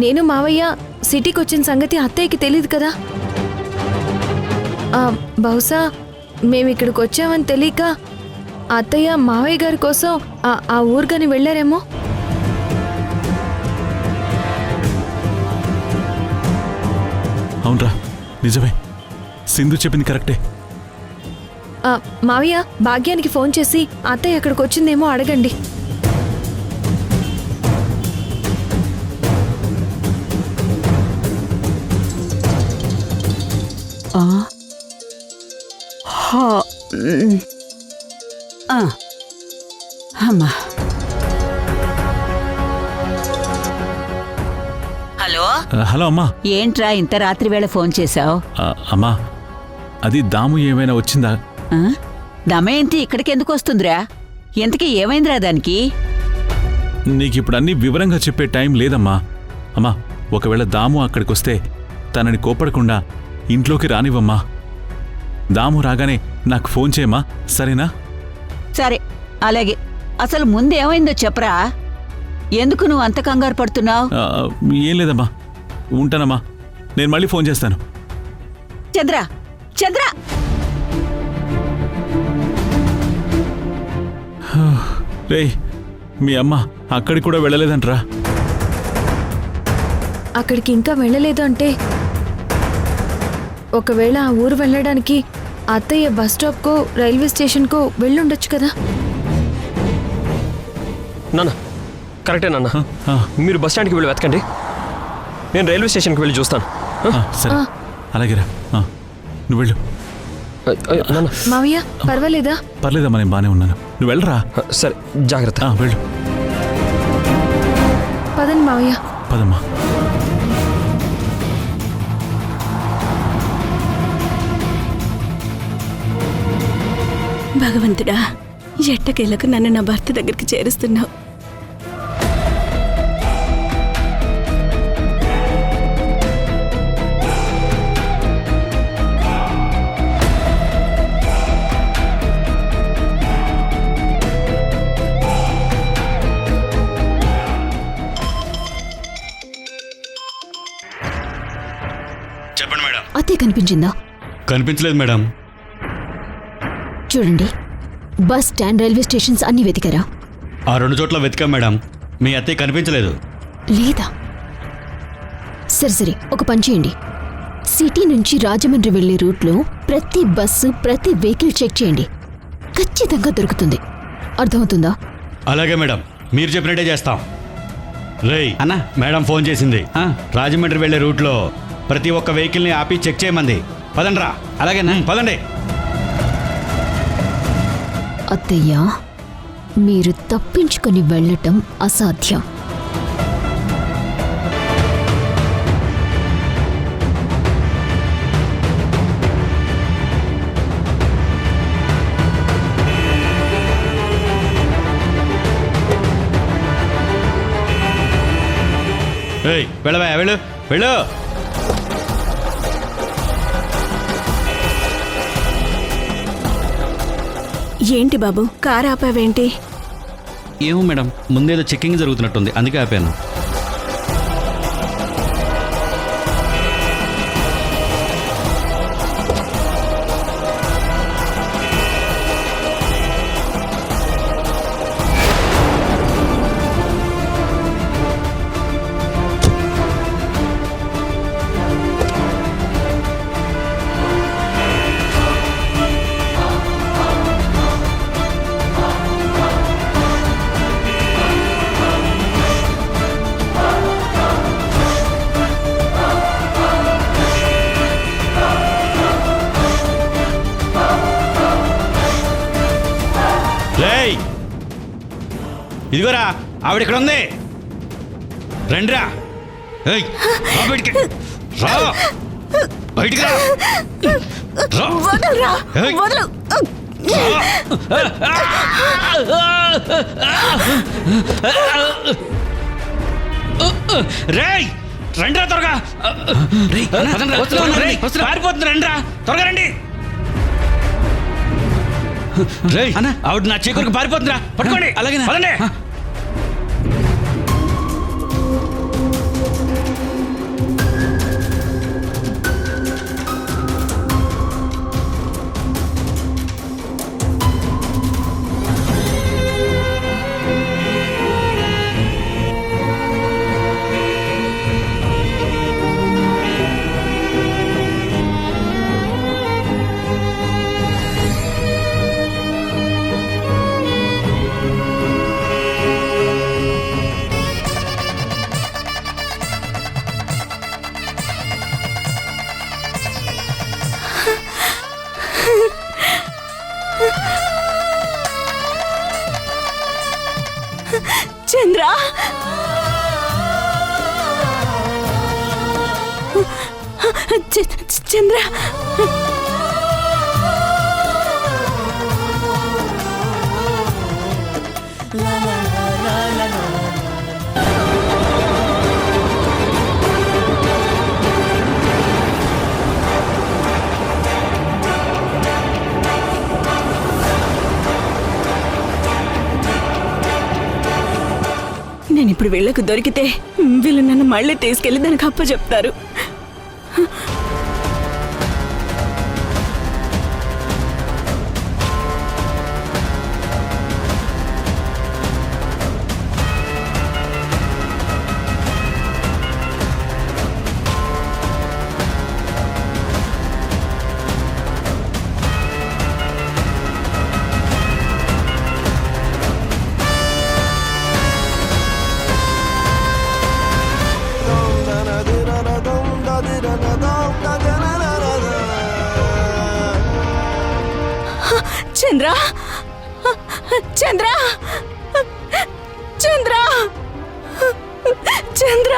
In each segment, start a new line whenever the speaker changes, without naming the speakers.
నేను మావయ్య సిటీకి వచ్చిన సంగతి అత్తయ్యకి తెలియదు కదా. బహుశా మేమిక్కడికి వచ్చామని తెలియక అత్తయ్య మావయ్య గారి కోసం ఆ ఊరుగాని వెళ్ళారేమో.
అవునరా, నిజమే. సింధు చెప్పింది కరెక్టే.
మావయ్య భాగ్యానికి ఫోన్ చేసి అత్తయ్య అక్కడికి వచ్చిందేమో అడగండి.
అమ్మా, హలో
హలో అమ్మా.
ఏంట్రా ఇంత రాత్రి వేళ ఫోన్ చేశావు?
అమ్మా, అది దాము ఏమైనా వచ్చిందా?
దమయంతి ఇక్కడికి ఎందుకు వస్తుందిరా? ఎంతకీ ఏమైందిరా దానికి?
నీకిప్పుడు అన్ని వివరంగా చెప్పే టైం లేదమ్మా. అమ్మా, ఒకవేళ దాము అక్కడికి వస్తే తనని కోపడకుండా ఇంట్లోకి రానివ్వమ్మా. దాము రాగానే నాకు ఫోన్ చేయమ్మా, సరేనా?
సరే, అలాగే. అసలు ముందేమైందో చెప్పరా? ఎందుకు నువ్వు అంత కంగారు పడుతున్నావు?
ఏం లేదమ్మా, ఉంటానమ్మా. నేను మళ్ళీ ఫోన్ చేస్తాను.
చంద్ర, చంద్ర!
రేయ్, మీ అమ్మ అక్కడికి కూడా వెళ్ళలేదంట్రా.
అక్కడికి ఇంకా వెళ్ళలేదు అంటే ఒకవేళ ఆ ఊరు వెళ్ళడానికి అత్తయ్య బస్ స్టాప్కో రైల్వే స్టేషన్కో వెళ్ళుండొచ్చు కదా.
నాన్న, కరెక్టే నాన్న. మీరు బస్ స్టాండ్కి వెళ్ళి వెతకండి, నేను రైల్వే స్టేషన్కి వెళ్ళి చూస్తాను.
సరే, అలాగేరా. నువ్వు వెళ్ళు.
మావయ్య పర్వాలేదా?
పర్లేదమ్మా, నేను బానే ఉన్నాను. నువ్వు వెళ్ళరా.
సరే, జాగ్రత్త.
వెళ్ళు.
పదండి మావయ్య.
పదమ్మా.
భగవంతుడా, ఎట్టకేలకు నన్ను నా భర్త దగ్గరికి చేరుస్తున్నావు.
చెప్పండి మేడం.
అతే కనిపించిందా?
కనిపించలేదు మేడం.
చూడండి, బస్ స్టాండ్, రైల్వే స్టేషన్స్ అన్ని వెతికారా?
ఆ 2 చోట్ల వెతికాం మేడం. మీ అత్తయ్య కనిపించలేదు.
లేదా? సరే, ఒక పని చేయండి. సిటీ నుంచి రాజమండ్రి వెళ్లే రూట్లో ప్రతి బస్సు, ప్రతి వెహికల్ చెక్ చేయండి. ఖచ్చితంగా దొరుకుతుంది. అర్థమవుతుందా?
అలాగే మేడం, మీరు చెప్పినట్టే చేస్తాం. రేయ్ అన్న, మేడం ఫోన్ చేసింది. రాజమండ్రి వెళ్లే రూట్లో ప్రతి ఒక్క వెహికల్ని ఆపి చెక్ చేయమంది. పదండ్రా. అలాగేనా? పదండి.
అత్తయ్య, మీరు తప్పించుకొని వెళ్ళటం అసాధ్యం.
వెళ్ళవా, వెళ్ళు వెళ్ళు.
ఏంటి బాబు, కారు ఆపావేంటి?
ఏమో మేడం, ముందేదో చెక్కింగ్ జరుగుతున్నట్టుంది, అందుకే ఆపాను. ఇదిగోరా, ఆవిడ ఇక్కడ ఉంది. రండిరా. బయటికి రా, బయటికి రా. రేయ్, రండిరా త్వరగా. పారిపోతుంది, రండిరా త్వరగా రండి. రేయ్ అన్న, ఆవిడ నా చీకరికి పారిపోతుందిరా, పట్టుకోండి. అలాగే పదండి.
చంద్ర చంద్ర నేను ఇప్పుడు వీళ్ళకు దొరికితే వీళ్ళు నన్ను మళ్ళీ తీసుకెళ్లి దానికి అప్ప చెప్తారు. చంద్ర చంద్ర చంద్ర చంద్ర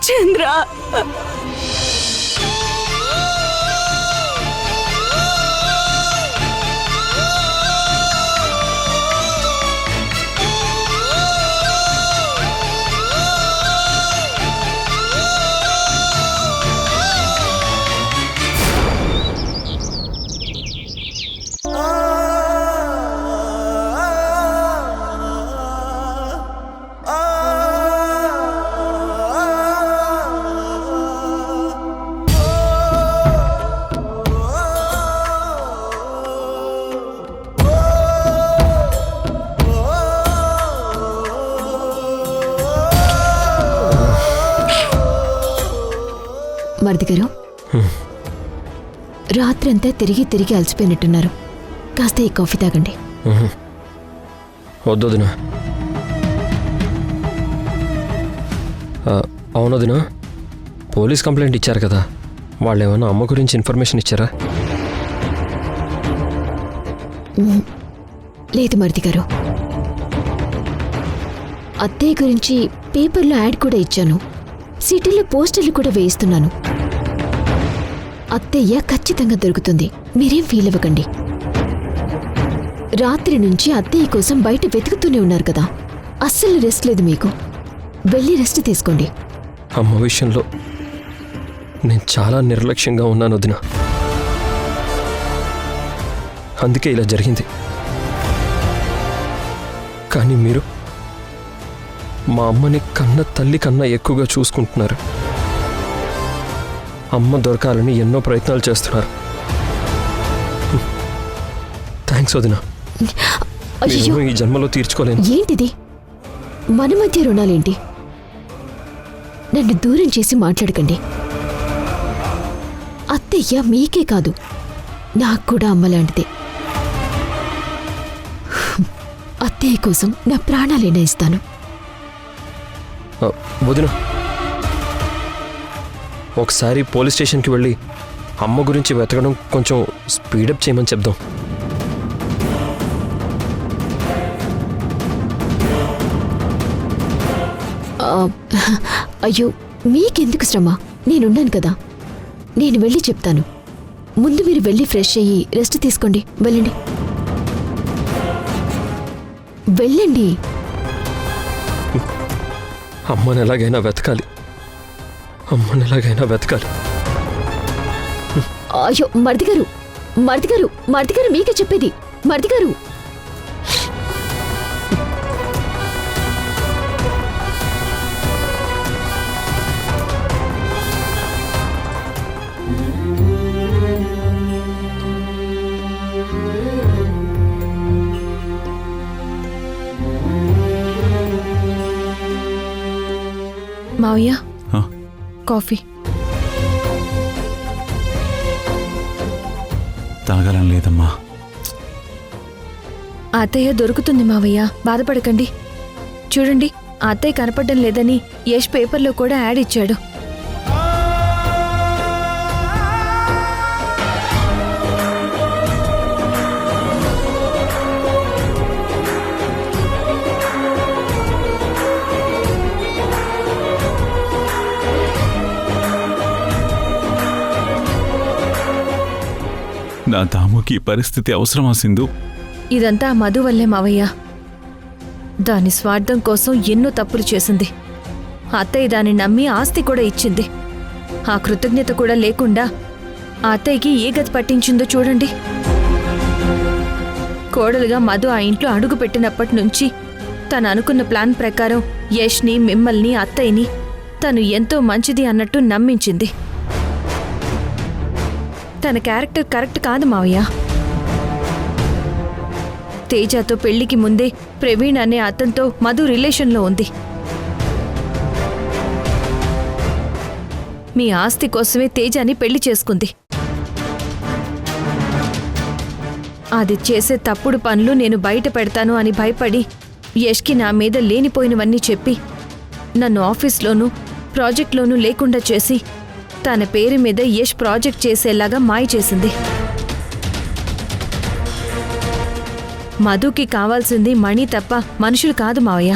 చంద్ర
మరిది గారు, రాత్రంతా తిరిగి తిరిగి అలసిపోయినట్టున్నారు. కాస్త ఈ కాఫీ తాగండి.
వద్దొదినా. అవునొదినా, పోలీస్ కంప్లైంట్ ఇచ్చారు కదా, వాళ్ళు ఏమైనా అమ్మ గురించి ఇన్ఫర్మేషన్ ఇచ్చారా?
లేదు మరిది గారు, అత్తయ్య గురించి పేపర్లో యాడ్ కూడా ఇచ్చాను, సిటీలో పోస్టర్లు కూడా వేయిస్తున్నాను. అత్తయ్య ఖచ్చితంగా దొరుకుతుంది, మీరేం ఫీల్ అవ్వకండి. రాత్రి నుంచి అత్తయ్య కోసం బయట వెతుకుతూనే ఉన్నారు కదా, అస్సలు రెస్ట్ లేదు మీకు. వెళ్ళి రెస్ట్ తీసుకోండి.
అమ్మ విషయంలో నేను చాలా నిర్లక్ష్యంగా ఉన్నాను వదినా, అందుకే ఇలా జరిగింది. కానీ మీరు మా అమ్మని కన్న తల్లి కన్నా ఎక్కువగా చూసుకుంటున్నారు. అమ్మ దొరకాలని ఎన్నో ప్రయత్నాలు చేస్తున్నారు. థ్యాంక్స్ వదినా,
అయ్యో,
ఈ జన్మలో తీర్చుకోలేను.
ఏంటిది? మన మధ్య రుణాలేంటి? నన్ను దూరం చేసి మాట్లాడకండి. అత్తయ్య మీకే కాదు, నాకు కూడా అమ్మలాంటిదే. అత్తయ్య కోసం నా ప్రాణాలైనా ఇస్తాను.
వదిన, ఒకసారి పోలీస్ స్టేషన్కి వెళ్ళి అమ్మ గురించి వెతకడం కొంచెం స్పీడప్ చేయమని చెప్దాం.
అయ్యో, మీకెందుకు శ్రమ? నేనున్నాను కదా, నేను వెళ్ళి చెప్తాను. ముందు మీరు వెళ్ళి ఫ్రెష్ అయ్యి రెస్ట్ తీసుకోండి. వెళ్ళండి వెళ్ళండి.
అమ్మని ఎలాగైనా వెతకాలి, అమ్మని ఎలాగైనా వెతకాలి.
అయ్యో మరిది గారు, మరిది గారు, మరిది గారు, మీకే చెప్పేది. మరిది గారు,
మావయ్య,
ఆ?
కాఫీ.
తాగాలని లేదమ్మా.
అత్తయ్య దొరుకుతుంది మావయ్య, బాధపడకండి. చూడండి, అత్తయ్య కనపడడం లేదని యష్ పేపర్లో కూడా యాడ్ ఇచ్చాడు.
నా దాముకి ఈ పరిస్థితి అవసరమా సింధు?
ఇదంతా మధు వల్లే మావయ్య. దాని స్వార్థం కోసం ఎన్నో తప్పులు చేసింది. అత్తయ్య దాన్ని నమ్మి ఆస్తి కూడా ఇచ్చింది. ఆ కృతజ్ఞత కూడా లేకుండా ఆ అత్తయ్యకి ఏ గతి పట్టించిందో చూడండి. కోడలుగా మధు ఆ ఇంట్లో అడుగు పెట్టినప్పటి నుంచి తను అనుకున్న ప్లాన్ ప్రకారం యష్ని, మిమ్మల్ని, అత్తయ్యని తను ఎంతో మంచిది అన్నట్టు నమ్మించింది. తన క్యారెక్టర్ కరెక్ట్ కాదు మావయ్య. తేజతో పెళ్లికి ముందే ప్రవీణ్ అనే అతనితో మధు రిలేషన్లో ఉంది. మీ ఆస్తి కోసమే తేజాని పెళ్లి చేసుకుంది. అది చేసే తప్పుడు పనులు నేను బయట పెడతాను అని భయపడి యష్కి నా మీద లేనిపోయినవన్నీ చెప్పి నన్ను ఆఫీస్లోనూ ప్రాజెక్ట్లోనూ లేకుండా చేసి తన పేరు మీద యష్ ప్రాజెక్ట్ చేసేలాగా మాయ చేసింది. మధుకి కావాల్సింది మణి తప్ప మనుషులు కాదు మావయ్య.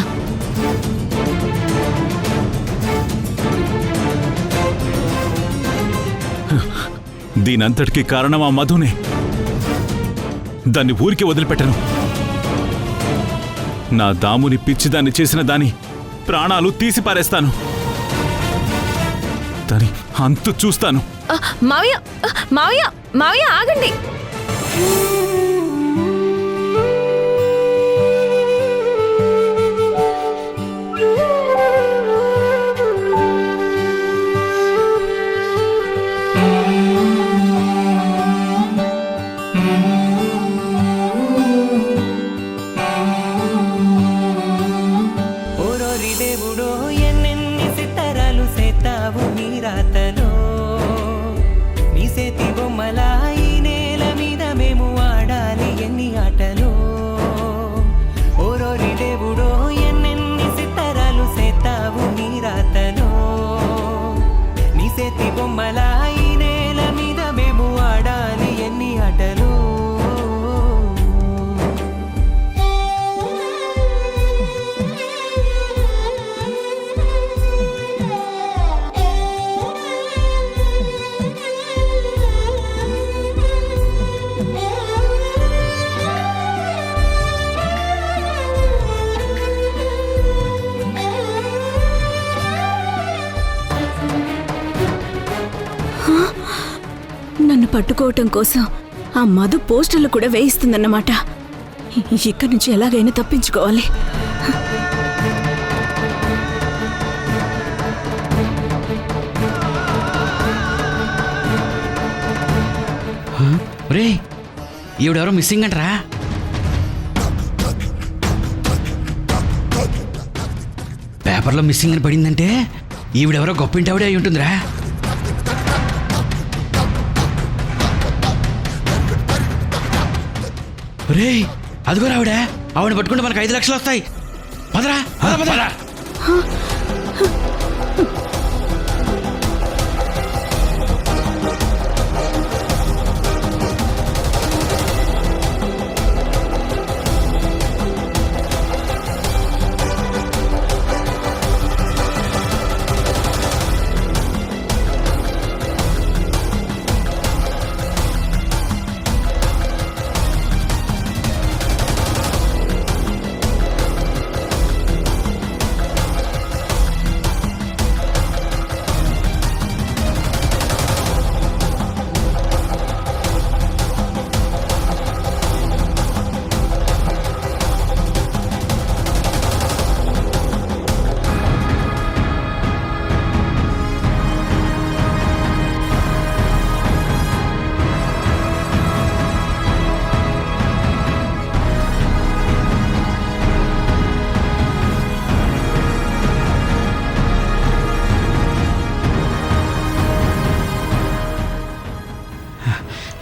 దీనంతటికీ కారణం ఆ మధునే. దాన్ని ఊరికి వదిలిపెట్టను. నా దాముని పిచ్చిదాన్ని చేసిన దాని ప్రాణాలు తీసి పారేస్తాను. దాని అంతు చూస్తాను.
మావయ్య, మావయ్య, మావయ్య ఆగండి.
నన్ను పట్టుకోవటం కోసం ఆ మధు పోస్టర్లు కూడా వేయిస్తుందన్నమాట. ఇక్కడి నుంచి ఎలాగైనా తప్పించుకోవాలి.
రే, ఈవిడెవరో మిస్సింగ్ అంటరా? పేపర్లో మిస్సింగ్ అని పడిందంటే ఈవిడెవరో గొప్పింటి ఆవిడే అయి ఉంటుందిరా. రే, అదిగో రావిడా. ఆవిడ పట్టుకుంటే మనకు 5 లక్షలు వస్తాయి. పదరా, పదరా.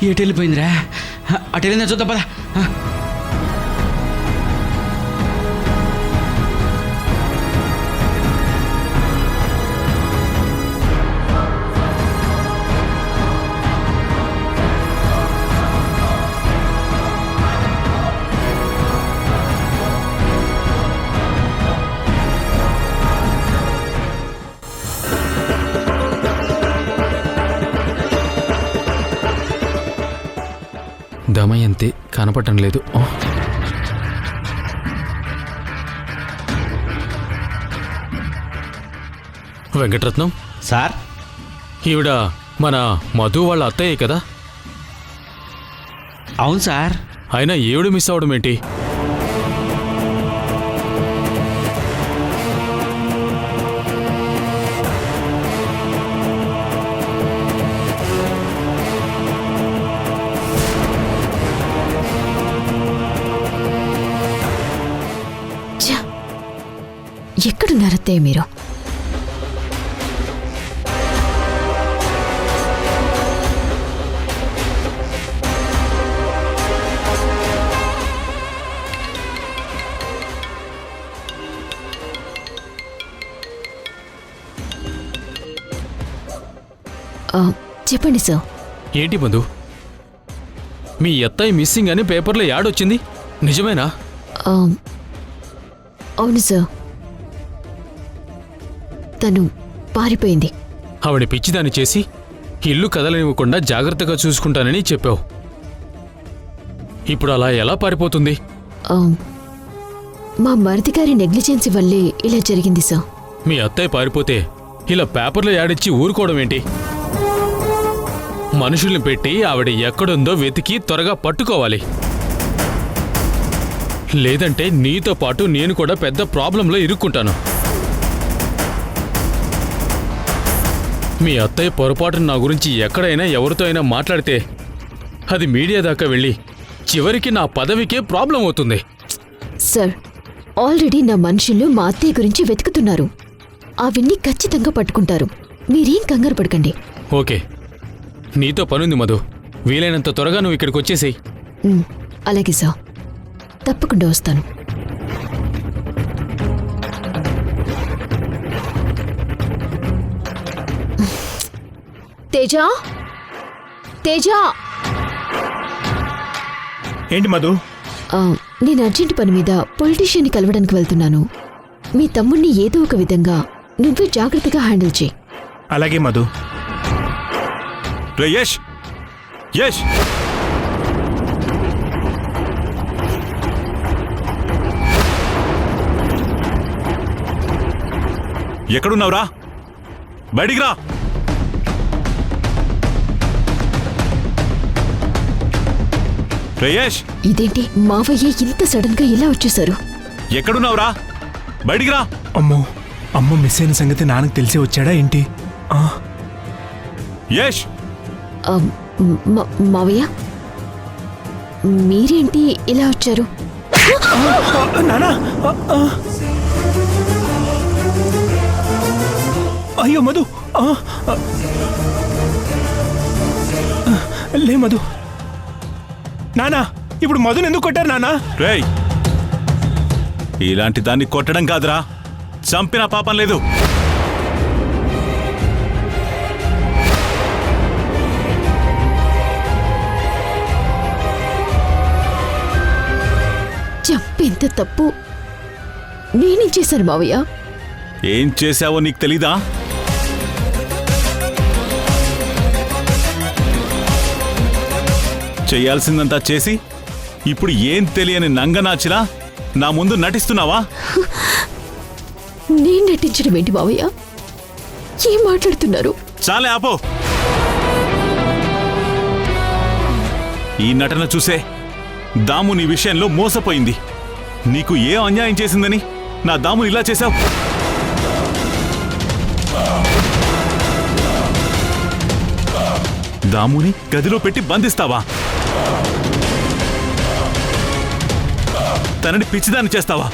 ఎటు వెళ్ళిపోయిందిరా? అటు వెళ్ళిందా చూద్దాం పద.
దమయంతి కనపడటం లేదు. వెంకటరత్నం,
సార్
ఈవిడ మన మధు వాళ్ళ అత్తయ్యే కదా?
అవును సార్.
అయినా ఈవిడ మిస్ అవడం ఏంటి?
ఛ! ఎక్కడున్నారత్తయ్య మీరు? చెప్పండి సార్.
ఏంటి మధు, మీ అత్తయ్య మిస్సింగ్ అని పేపర్లో యాడ్ వచ్చింది, నిజమేనా?
అవును సార్, తను పారిపోయింది.
ఆవిడ పిచ్చిదాన్ని చేసి ఇల్లు కదలనివ్వకుండా జాగ్రత్తగా చూసుకుంటానని చెప్పావు. ఇప్పుడు అలా ఎలా పారిపోతుంది?
మా మరిది గారి నెగ్లిజెన్సీ వల్లే ఇలా జరిగింది సార్.
మీ అత్తయ్య పారిపోతే ఇలా పేపర్లో యాడిచ్చి ఊరుకోవడం ఏంటి? మనుషుల్ని పెట్టి ఆవిడ ఎక్కడుందో వెతికి త్వరగా పట్టుకోవాలి. లేదంటే నీతో పాటు నేను కూడా పెద్ద ప్రాబ్లంలో ఇరుక్కుంటాను. మీ అత్తయ్య పొరపాటున నా గురించి ఎక్కడైనా ఎవరితో అయినా మాట్లాడితే అది మీడియా దాకా వెళ్ళి చివరికి నా పదవికే ప్రాబ్లం అవుతుంది.
సార్, ఆల్రెడీ నా మనుషులు మా అత్తయ్య గురించి వెతుకుతున్నారు. అవన్నీ ఖచ్చితంగా పట్టుకుంటారు. మీరేం కంగారు పడకండి.
ఓకే, నీతో పనుంది మధు. వీలైనంత త్వరగా నువ్వు ఇక్కడికి వచ్చేసేయ్.
అలాగే సార్, తప్పకుండా వస్తాను. తేజ, తేజ!
ఏంటి మధు?
నేను అర్జెంట్ పని మీద పొలిటీషియన్ని కలవడానికి వెళ్తున్నాను. మీ తమ్ముణ్ణి ఏదో ఒక విధంగా నువ్వే జాగ్రత్తగా హ్యాండిల్ చేయి.
అలాగే మధు.
రే యష్, యష్! ఎక్కడున్నావురా? బయటికి రా. రే యష్!
ఇదేంటి మావయ్య ఇంత సడన్ గా ఇలా వచ్చేశారు?
ఎక్కడున్నావురా? బయటికి రా.
అమ్మో, అమ్మ మిస్ అయిన సంగతి నాన్నకు తెలిసే వచ్చాడా ఏంటి?
యష్!
మావయ్య, మీరేంటి ఇలా వచ్చారు?
నానా! అయ్యో మధు! లే మధు. నానా, ఇప్పుడు మధుని ఎందుకు కొట్టారు నానా?
రేయ్, ఇలాంటి దాన్ని కొట్టడం కాదురా, చంపిన పాపం లేదు.
చంపేంత తప్పు నేనేం చేశాను మావయ్య?
ఏం చేశావో నీకు తెలీదా? చెయ్యాల్సిందంతా చేసి ఇప్పుడు ఏం తెలియని నంగనాచిలా నా ముందు నటిస్తున్నావా?
నేను నటించడం ఏంటి మావయ్య? ఏం మాట్లాడుతున్నారు?
చాలే ఆపో. ఈ నటన చూసే దాము నీ విషయంలో మోసపోయింది. నీకు ఏ అన్యాయం చేసిందని నా దాముని ఇలా చేశావు? దాముని గదిలో పెట్టి బంధిస్తావా? తనని పిచ్చిదాన్ని చేస్తావా?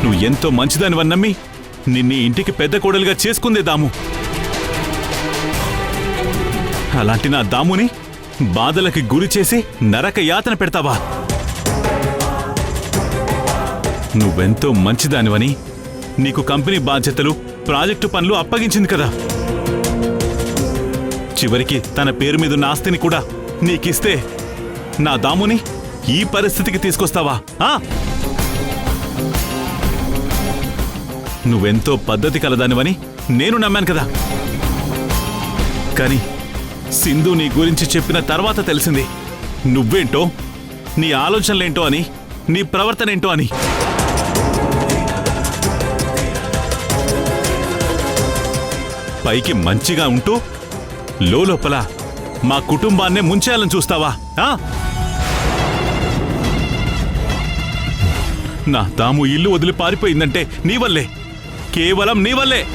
నువ్వు ఎంతో మంచిదానివని నమ్మి నిన్ను ఇంటికి పెద్ద కోడలుగా చేసుకుందే దాము. అలాంటి నా దాముని బాధలకి గురి చేసి నరక యాతన పెడతావా? నువ్వెంతో మంచిదానివని నీకు కంపెనీ బాధ్యతలు, ప్రాజెక్టు పనులు అప్పగించింది కదా. చివరికి తన పేరు మీదున్న ఆస్తిని కూడా నీకిస్తే నా దాముని ఈ పరిస్థితికి తీసుకొస్తావా? నువ్వెంతో పద్ధతి కలదానివని నేను నమ్మాను కదా. కానీ సింధు నీ గురించి చెప్పిన తర్వాత తెలిసింది నువ్వేంటో, నీ ఆలోచనలేంటో అని, నీ ప్రవర్తనేంటో అని. పైకి మంచిగా ఉంటూ లోపల మా కుటుంబాన్నే ముంచేయాలని చూస్తావా? ఆ? నా దాము ఇల్లు వదిలి పారిపోయిందంటే నీ వల్లే, కేవలం నీ వల్లే.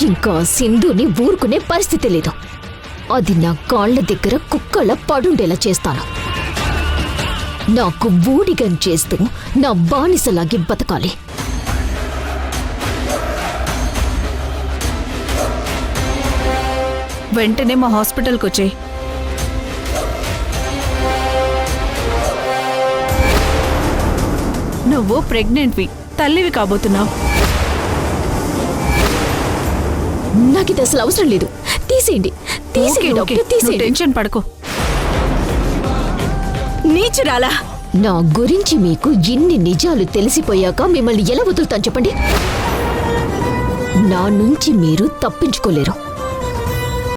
ఇంకా సింధుని ఊరుకునే పరిస్థితి లేదు. అది నా కాళ్ల దగ్గర కుక్కల పడుండేలా చేస్తాను. నాకు బూడిగం చేస్తూ నా బానిసలాగి బతకాలి.
వెంటనే మా హాస్పిటల్కి వచ్చేయ్. నువ్వు ప్రెగ్నెంట్వి, తల్లివి కాబోతున్నావు.
నాకు ఇది అసలు అవసరం లేదు. తీసేయండి, తీసేయండి డాక్టర్, తీసేయండి.
టెన్షన్ పడకు.
నీచురాలా!
నా గురించి మీకు ఇన్ని నిజాలు తెలిసిపోయాక మిమ్మల్ని ఎలా వదులుతాను చెప్పండి? నా నుంచి మీరు తప్పించుకోలేరు.